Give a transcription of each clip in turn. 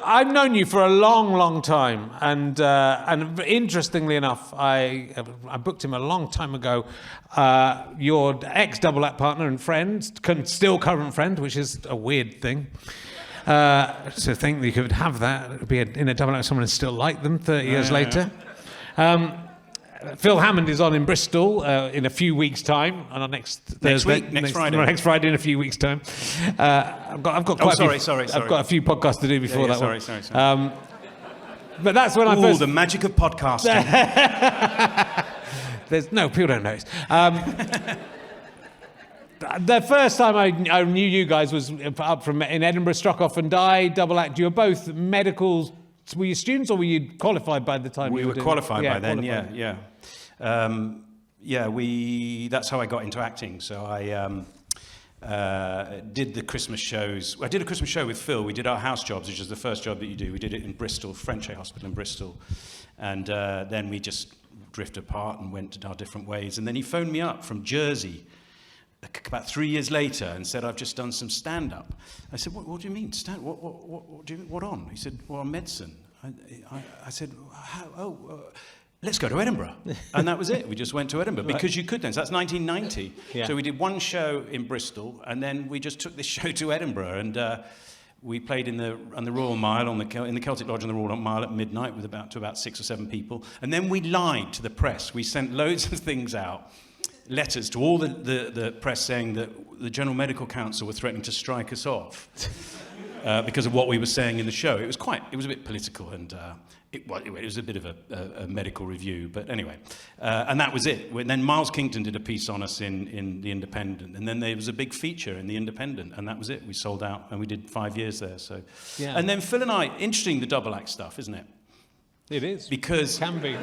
I've known you for a long, long time, and interestingly enough, I booked him a long time ago. Your ex-double act partner and friend, still current friend, which is a weird thing. To think that you could have that, be in a double act, someone and still like them 30 years later. Phil Hammond is on in Bristol in a few weeks' time, on our next Thursday. Next Friday. Next Friday in a few weeks' time. I've got quite I've got a few podcasts to do before that one. Sorry. But that's when I first... the magic of podcasting. People don't notice. The first time I knew you guys was up from in Edinburgh, Struck and Die, double act. You were both medical. Were you students or were you qualified by the time? We you were qualified by then. Qualified. That's how I got into acting. So I did the Christmas shows. I did a Christmas show with Phil. We did our house jobs, which is the first job that you do. We did it in Bristol, French Hospital in Bristol, and then we just drifted apart and went our different ways. And then he phoned me up from Jersey about 3 years later and said, I've just done some stand-up. I said, what do you mean? What on? He said, well, medicine. I said, let's go to Edinburgh. And that was it. We just went to Edinburgh because you could then. So that's 1990. Yeah. So we did one show in Bristol and then we just took this show to Edinburgh and we played in the Royal Mile, in the Celtic Lodge on the Royal Mile at midnight with about 6 or 7 people. And then we lied to the press. We sent loads of things out. Letters to all the press saying that the General Medical Council were threatening to strike us off because of what we were saying in the show. It was a bit political and it was a bit of a medical review, but anyway. And that was it. And then Miles Kington did a piece on us in The Independent, and then there was a big feature in The Independent, and that was it. We sold out, and we did 5 years there. So, yeah. And then Phil and I, interesting the double act stuff, isn't it? It is. Because... It can be.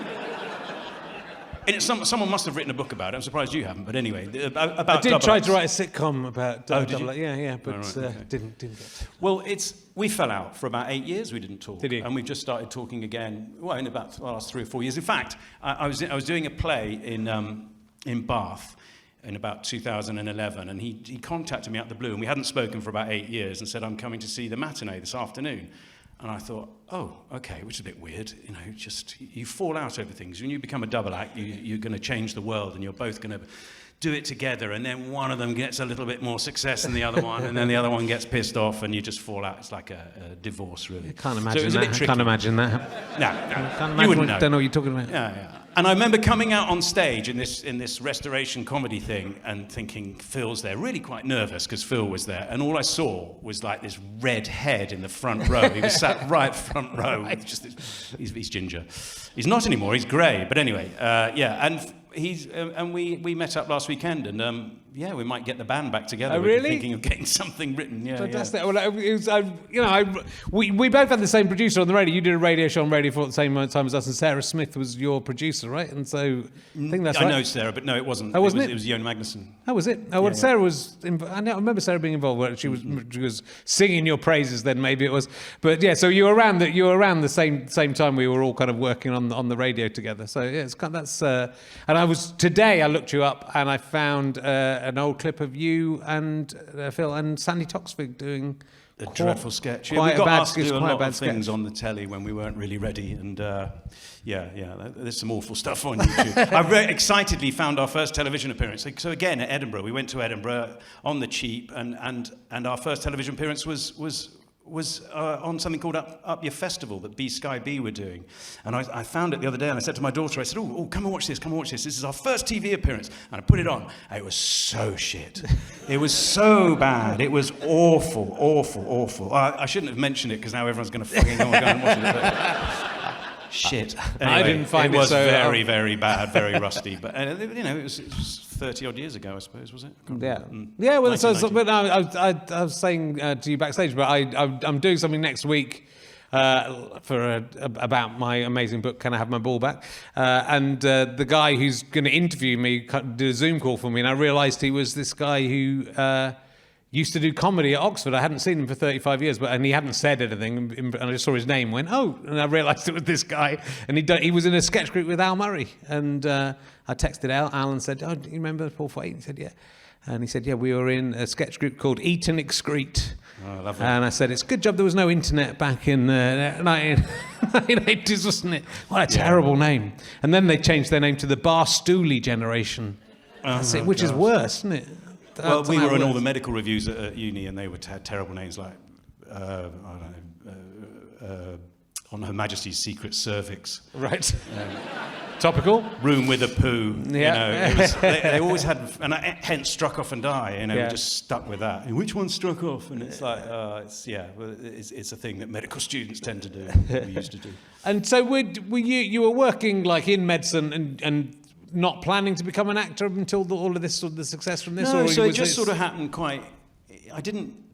And someone must have written a book about it. I'm surprised you haven't. But anyway, about I did try to write a sitcom about double act. Yeah, but okay. Didn't get to. Well, we fell out for about 8 years. We didn't talk. Did you? And we've just started talking again. Well, in about the last 3 or 4 years. In fact, I was doing a play in Bath in about 2011, and he contacted me out of the blue, and we hadn't spoken for about 8 years, and said, I'm coming to see the matinee this afternoon. And I thought, oh, okay, which is a bit weird. You know, just you fall out over things. When you become a double act, you're going to change the world, and you're both going to do it together. And then one of them gets a little bit more success than the other one, and then the other one gets pissed off, and you just fall out. It's like a divorce, really. I can't imagine that. I can't imagine that. No, you wouldn't know. Don't know what you're talking about. Yeah. And I remember coming out on stage in this restoration comedy thing and thinking, Phil's there, really quite nervous because Phil was there. And all I saw was like this red head in the front row. He was sat right front row. He's ginger. He's not anymore, he's grey. But anyway, and we met up last weekend and we might get the band back together. Oh, really? We're thinking of getting something written. Yeah, fantastic. Yeah. Well, it was, we both had the same producer on the radio. You did a radio show on Radio 4 at the same time as us, and Sarah Smith was your producer, right? And so I think that's right. I know Sarah, but no, it wasn't. Oh, wasn't it? It was Jon Magnuson. Oh, was it? Oh, well, yeah. Sarah was... I remember Sarah being involved. She was singing your praises then, maybe it was. But yeah, so you were around the same time we were all kind of working on the radio together. So yeah, it's kind of, that's... and today I looked you up and I found an old clip of you and Phil and Sandy Toksvig doing a dreadful sketch. We got asked to do a lot of things on the telly when we weren't really ready, and there's some awful stuff on YouTube. I very excitedly found our first television appearance. So again at Edinburgh, we went to Edinburgh on the cheap, and our first television appearance was on something called Up Your Festival that Sky B were doing. And I found it the other day and I said to my daughter, I said, oh, come and watch this. This is our first TV appearance. And I put it on. And it was so shit. It was so bad. It was awful. I shouldn't have mentioned it because now everyone's going to fucking go and watch it. Shit. Anyway, I didn't find it was so very, very bad, very rusty. But it was 30 odd years ago, I suppose, was it? Yeah. Well, but I was saying to you backstage, but I'm doing something next week about my amazing book, Can I Have My Ball Back? And the guy who's going to interview me did a Zoom call for me, and I realised he was this guy who used to do comedy at Oxford. I hadn't seen him for 35 years, and he hadn't said anything, and I just saw his name, went, oh, and I realised it was this guy, and he was in a sketch group with Al Murray, and I texted Al and said, oh, do you remember Paul Fate? He said, yeah. And he said, yeah, we were in a sketch group called Eat and Excrete. Oh, lovely. And I said, it's a good job there was no internet back in the 1980s, wasn't it? What a terrible name. And then they changed their name to the Barstoolie generation. That's it, which is worse, isn't it? Well, we were in all the medical reviews at uni, and they would have terrible names like, I don't know, On Her Majesty's Secret Cervix. Right. Topical. Room with a poo. Yeah. You know, they always had, and hence Struck Off and Die. You know, we just stuck with that. And which one struck off? And it's like, it's a thing that medical students tend to do. We used to do. And so, you were working like in medicine and not planning to become an actor until all of this, sort of the success from this? No, or so it just sort of happened quite.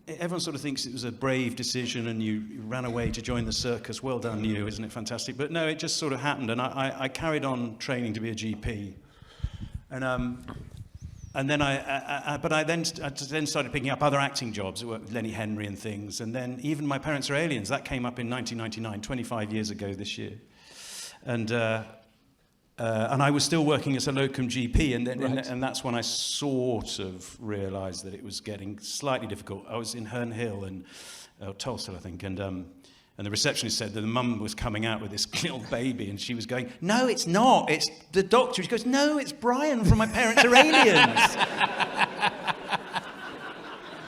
Everyone sort of thinks it was a brave decision and you ran away to join the circus. Well done, you, isn't it fantastic? But no, it just sort of happened, and I carried on training to be a GP, and then I then started picking up other acting jobs. I worked with Lenny Henry and things, and then even My Parents Are Aliens, that came up in 1999, 25 years ago this year, and I was still working as a locum GP, and that's when I sort of realised that it was getting slightly difficult. I was in Herne Hill and Tulsa, I think, and the receptionist said that the mum was coming out with this little baby, and she was going, "No, it's not. It's the doctor." She goes, "No, it's Brian from My Parents Are Aliens."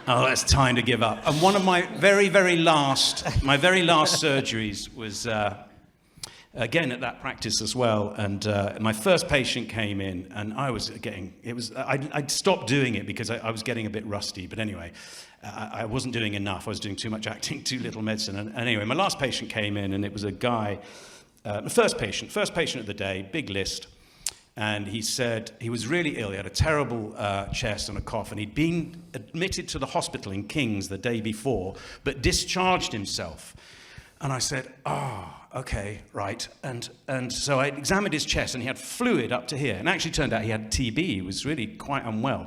Oh, that's time to give up. And one of my very last surgeries was. Again, at that practice as well, and my first patient came in, and I'd stopped doing it because I was getting a bit rusty, but anyway, I wasn't doing enough. I was doing too much acting, too little medicine, and anyway, my last patient came in, and it was a guy, the first patient of the day, big list, and he said he was really ill. He had a terrible chest and a cough, and he'd been admitted to the hospital in King's the day before, but discharged himself. And I said, okay, right. And so I examined his chest, and he had fluid up to here. And it actually turned out he had TB. He was really quite unwell.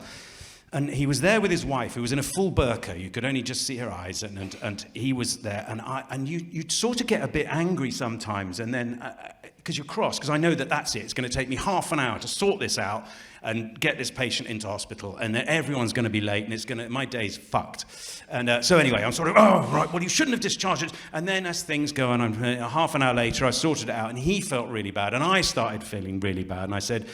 And he was there with his wife, who was in a full burqa. You could only just see her eyes, and he was there. And you sort of get a bit angry sometimes, and then, because you're cross, because I know that's it. It's going to take me half an hour to sort this out and get this patient into hospital, and then everyone's going to be late, and my day's fucked. And so anyway, I'm sort of, oh, right, well, you shouldn't have discharged it. And then as things go on, half an hour later, I sorted it out, and he felt really bad, and I started feeling really bad. And I said,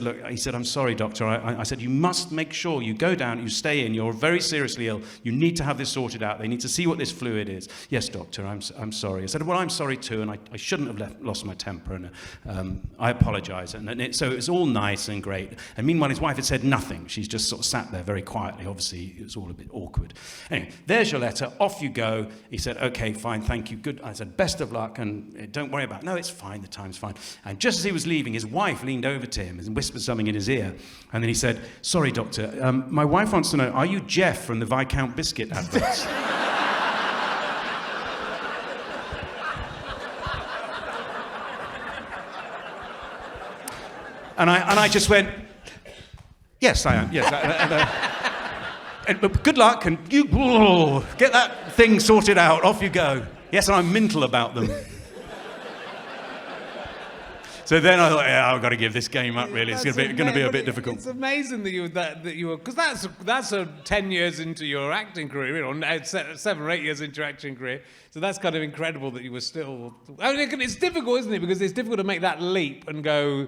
look, I'm sorry, doctor. I said, you must make sure you go down, you stay in, you're very seriously ill, you need to have this sorted out, they need to see what this fluid is. Yes, doctor, I'm sorry. I said, well, I'm sorry too, and I shouldn't have lost my temper, and I apologize. So it was all nice and great. And meanwhile, his wife had said nothing. She's just sort of sat there very quietly. Obviously, it was all a bit awkward. Anyway, there's your letter. Off you go. He said, okay, fine, thank you, good. I said, best of luck, and don't worry about it. No, it's fine, the time's fine. And just as he was leaving, his wife leaned over to him and whispered something in his ear. And then he said, sorry, doctor, my wife wants to know, are you Jeff from the Viscount Biscuit adverts? And I just went, yes, I am. Yes, but good luck, and you get that thing sorted out. Off you go. Yes, and I'm mental about them. So then I thought, yeah, I've got to give this game up. Really, it's going to be a bit difficult. It's amazing that you were because that's 10 years into your acting career, or 7 or 8 years into your acting career. So that's kind of incredible that you were still. I mean, it's difficult, isn't it? Because it's difficult to make that leap and go.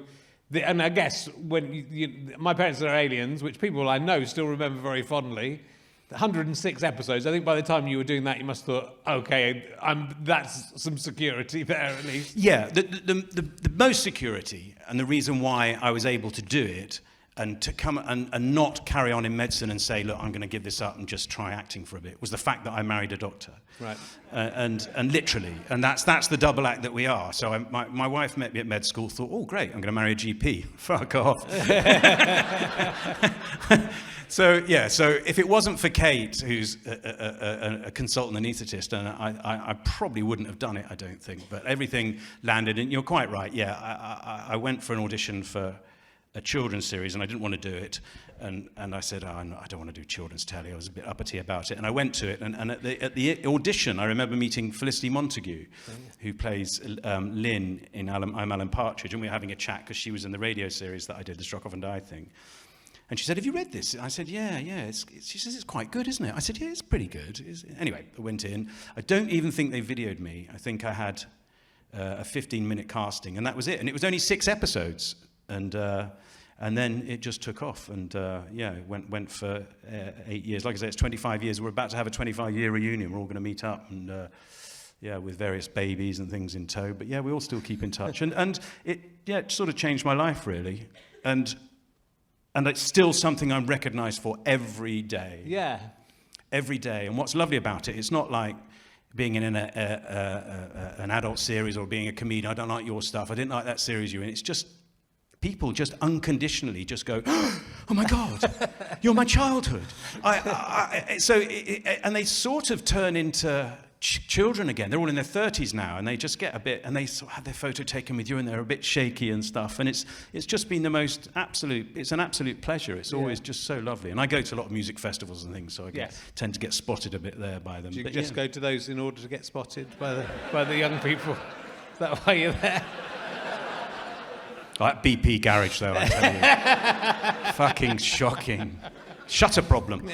And I guess when My Parents Are Aliens, which people I know still remember very fondly, 106 episodes. I think by the time you were doing that, you must have thought, okay, that's some security there at least. Yeah, the most security, and the reason why I was able to do it, and to come and not carry on in medicine and say, look, I'm going to give this up and just try acting for a bit, was the fact that I married a doctor. Right. And literally, and that's the double act that we are. So my wife met me at med school, thought, oh, great, I'm going to marry a GP. Fuck off. So if it wasn't for Kate, who's a consultant anaesthetist, and I probably wouldn't have done it, I don't think. But everything landed, and you're quite right. Yeah, I went for an audition for a children's series, and I didn't want to do it. And I said, I don't want to do children's telly. I was a bit uppity about it. And I went to it, and at the audition, I remember meeting Felicity Montague, who plays Lynn in I'm Alan Partridge, and we were having a chat because she was in the radio series that I did, the Struck Off and Die thing. And she said, have you read this? I said, yeah. She says, it's quite good, isn't it? I said, yeah, it's pretty good. Anyway, I went in. I don't even think they videoed me. I think I had a 15-minute casting, and that was it. And it was only 6 episodes. And then it just took off. And went for 8 years. Like I say, it's 25 years. We're about to have a 25-year reunion. We're all going to meet up and... with various babies and things in tow. But yeah, we all still keep in touch. And it sort of changed my life, really. And it's still something I'm recognised for every day. Yeah. Every day. And what's lovely about it, it's not like being in an adult series or being a comedian. I don't like your stuff. I didn't like that series you're in. It's just people just unconditionally just go, oh my God, you're my childhood. And they sort of turn into children again. They're all in their 30s now, and they just get a bit, and they sort of have their photo taken with you, and they're a bit shaky and stuff. And it's just been an absolute pleasure. It's always just so lovely. And I go to a lot of music festivals and things, so I tend to get spotted a bit there by them. Do you just go to those in order to get spotted by the young people? Is that why you're there? Like BP Garage, though, I tell you. Fucking shocking. Shutter problem.